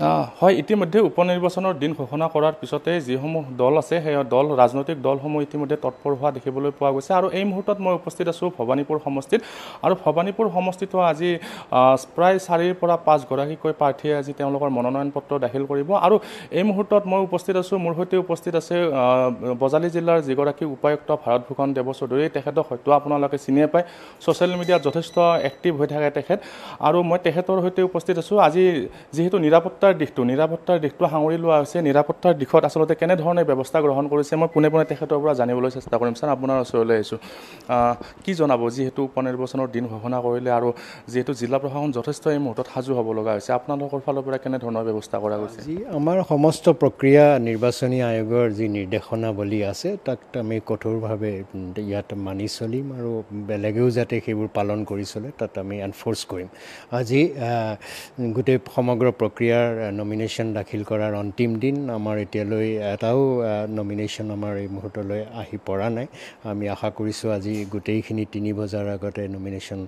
হয়, ইতিমধ্যে উপনিৰ্বাচনৰ দিন ঘোষণা কৰাৰ পিছতে যিসমূহ দল আছে সেই ৰাজনৈতিক দলসমূহ ইতিমধ্যে তৎপৰ হোৱা দেখিবলৈ পোৱা গৈছে আৰু এই মুহূৰ্তত মই উপস্থিত আছোঁ ভবানীপুৰ সমষ্টিত আৰু ভবানীপুৰ সমষ্টিতো আজি প্ৰায় 4ৰ পৰা 5 গৰাকীকৈ প্ৰাৰ্থীয়ে আজি তেওঁলোকৰ মনোনয়ন পত্ৰ দাখিল কৰিব আৰু এই মুহূৰ্তত মই উপস্থিত আছোঁ মোৰ সৈতে উপস্থিত আছে বজালী জিলাৰ যিগৰাকী উপায়ুক্ত ভাৰত ভূষণ দেৱ চৌধুৰী তেখেতক হয়তো আপোনালোকে চিনিয়ে পায় ছ'চিয়েল মিডিয়াত যথেষ্ট এক্টিভ হৈ থাকে তেখেত আৰু মই তেখেতৰ সৈতে উপস্থিত আছোঁ আজি যিহেতু নিৰাপত্তাৰ দিশটো সাঙুৰি লোৱা হৈছে নিৰাপত্তাৰ দিশত আচলতে কেনেধৰণে ব্যৱস্থা গ্ৰহণ কৰিছে মই পোনে তেখেতৰ পৰা জানিবলৈ চেষ্টা কৰিম ছাৰ আপোনাৰ ওচৰলৈ আহিছোঁ কি জনাব যিহেতু উপনিৰ্বাচনৰ দিন ঘোষণা কৰিলে আৰু যিহেতু জিলা প্ৰশাসন যথেষ্ট এই মুহূৰ্তত সাজু হ'ব লগা হৈছে আপোনালোকৰ ফালৰ পৰা কেনেধৰণৰ ব্যৱস্থা কৰা গৈছে যি আমাৰ সমস্ত প্ৰক্ৰিয়া নিৰ্বাচনী আয়োগৰ যি নিৰ্দেশনাৱলী আছে তাক আমি কঠোৰভাৱে ইয়াত মানি চলিম আৰু বেলেগেও যাতে সেইবোৰ পালন কৰি চলে তাত আমি এনফ'ৰ্চ কৰিম আজি গোটেই সমগ্ৰ প্ৰক্ৰিয়াৰ নমিনেশ্যন দাখিল কৰাৰ অন্তিম দিন আমাৰ এতিয়ালৈ এটাও নমিনেশ্যন আমাৰ এই মুহূৰ্তলৈ আহি পৰা নাই আমি আশা কৰিছোঁ আজি গোটেইখিনি 3 বজাৰ আগতে নমিনেশ্যন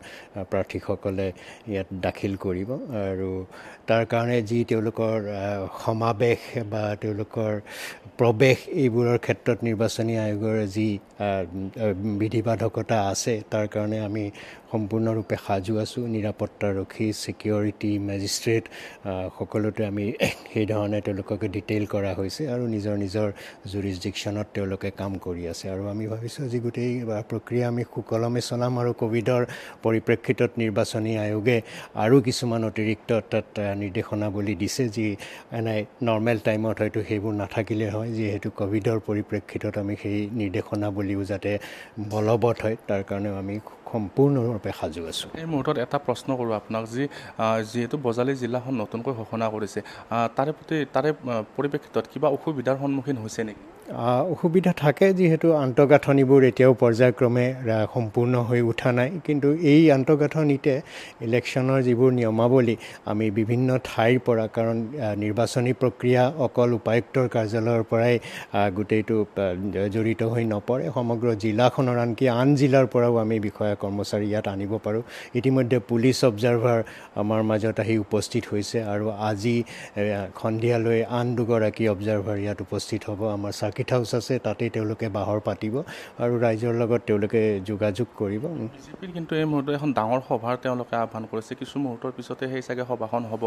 প্ৰাৰ্থীসকলে ইয়াত দাখিল কৰিব আৰু তাৰ কাৰণে যি তেওঁলোকৰ সমাৱেশ বা তেওঁলোকৰ প্ৰৱেশ এইবোৰৰ ক্ষেত্ৰত নিৰ্বাচনী আয়োগৰ যি বিধিবাধকতা আছে তাৰ কাৰণে আমি সম্পূৰ্ণৰূপে সাজু আছোঁ নিৰাপত্তাৰক্ষী ছিকিউৰিটি মেজিষ্ট্ৰেট সকলোতে আমি সেইধৰণে তেওঁলোকক ডিটেইল কৰা হৈছে আৰু নিজৰ জুৰিছডিকশ্যনত তেওঁলোকে কাম কৰি আছে আৰু আমি ভাবিছোঁ আজি গোটেই প্ৰক্ৰিয়া আমি সুকলমে চলাম আৰু ক'ভিডৰ পৰিপ্ৰেক্ষিতত নিৰ্বাচনী আয়োগে আৰু কিছুমান অতিৰিক্ত তাত নিৰ্দেশনাৱলী দিছে যি এনে নৰ্মেল টাইমত হয়তো সেইবোৰ নাথাকিলে হয় যিহেতু ক'ভিডৰ পৰিপ্ৰেক্ষিতত আমি সেই নিৰ্দেশনাৱলীও যাতে বলবৎ হয় তাৰ কাৰণেও আমি সম্পূৰ্ণৰূপে সাজু আছোঁ এই মুহূৰ্তত এটা প্ৰশ্ন কৰোঁ আপোনাক যিহেতু বজালী জিলাখন নতুনকৈ ঘোষণা কৰিছে তাৰে পৰিপ্ৰেক্ষিতত কিবা অসুবিধাৰ সন্মুখীন হৈছে নেকি অসুবিধা থাকে যিহেতু আন্তঃগাঁথনিবোৰ এতিয়াও পৰ্যায়ক্ৰমে সম্পূৰ্ণ হৈ উঠা নাই কিন্তু এই আন্তঃগাঁথনিতে ইলেকশ্যনৰ যিবোৰ নিয়মাৱলী আমি বিভিন্ন ঠাইৰ পৰা কাৰণ নিৰ্বাচনী প্ৰক্ৰিয়া অকল উপায়ুক্তৰ কাৰ্যালয়ৰ পৰাই গোটেইটো জড়িত হৈ নপৰে সমগ্ৰ জিলাখনৰ আনকি আন জিলাৰ পৰাও আমি বিষয়া কৰ্মচাৰী ইয়াত আনিব পাৰোঁ ইতিমধ্যে পুলিচ অবজাৰ্ভাৰ আমাৰ মাজত আহি উপস্থিত হৈছে আৰু আজি সন্ধিয়ালৈ আন 2 গৰাকী অবজাৰ্ভাৰ ইয়াত উপস্থিত হ'ব আমাৰ চাৰ্কিট হাউচ আছে তাতেই তেওঁলোকে বাহৰ পাতিব আৰু ৰাইজৰ লগত তেওঁলোকে যোগাযোগ কৰিব বিজেপিৰ কিন্তু এই মুহূৰ্তত এখন ডাঙৰ সভাৰ তেওঁলোকে আহ্বান কৰিছে কিছু মুহূৰ্তৰ পিছতে সেই চাগে সভাখন হ'ব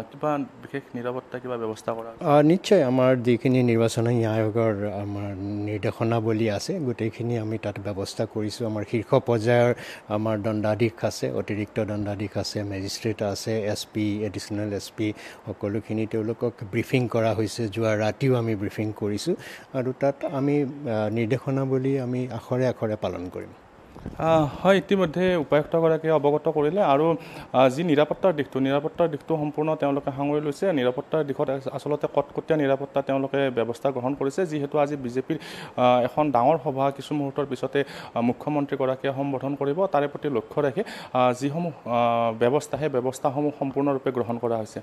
কিবা বিশেষ নিৰাপত্তা কিবা ব্যৱস্থা কৰা নিশ্চয় আমাৰ যিখিনি নিৰ্বাচনী আয়োগৰ আমাৰ নিৰ্দেশনাৱলী আছে গোটেইখিনি আমি তাত ব্যৱস্থা কৰিছোঁ আমাৰ শীৰ্ষ পৰ্যায়ৰ আমাৰ দণ্ডাধীশ আছে অতিৰিক্ত দণ্ডাধীশ আছে মেজিষ্ট্ৰেট আছে SP এডিশ্যনেল SP সকলোখিনি তেওঁলোকক ব্ৰিফিং কৰা হৈছে যোৱা ৰাতিও আমি ব্ৰিফিং কৰিছোঁ আৰু তাত আমি নিৰ্দেশনাৱলী আমি আখৰে পালন কৰিম হয় ইতিমধ্যে উপায়ুক্তগৰাকীয়ে অৱগত কৰিলে আৰু যি নিৰাপত্তাৰ দিশটো সম্পূৰ্ণ তেওঁলোকে সাঙুৰি লৈছে নিৰাপত্তাৰ দিশত আচলতে কটকটীয়া নিৰাপত্তা তেওঁলোকে ব্যৱস্থা গ্ৰহণ কৰিছে যিহেতু আজি বিজেপিৰ এখন ডাঙৰ সভা কিছু মুহূৰ্তৰ পিছতে মুখ্যমন্ত্ৰীগৰাকীয়ে সম্বোধন কৰিব তাৰে প্ৰতি লক্ষ্য ৰাখি যিসমূহ ব্যৱস্থা সেই ব্যৱস্থাসমূহ সম্পূৰ্ণৰূপে গ্ৰহণ কৰা হৈছে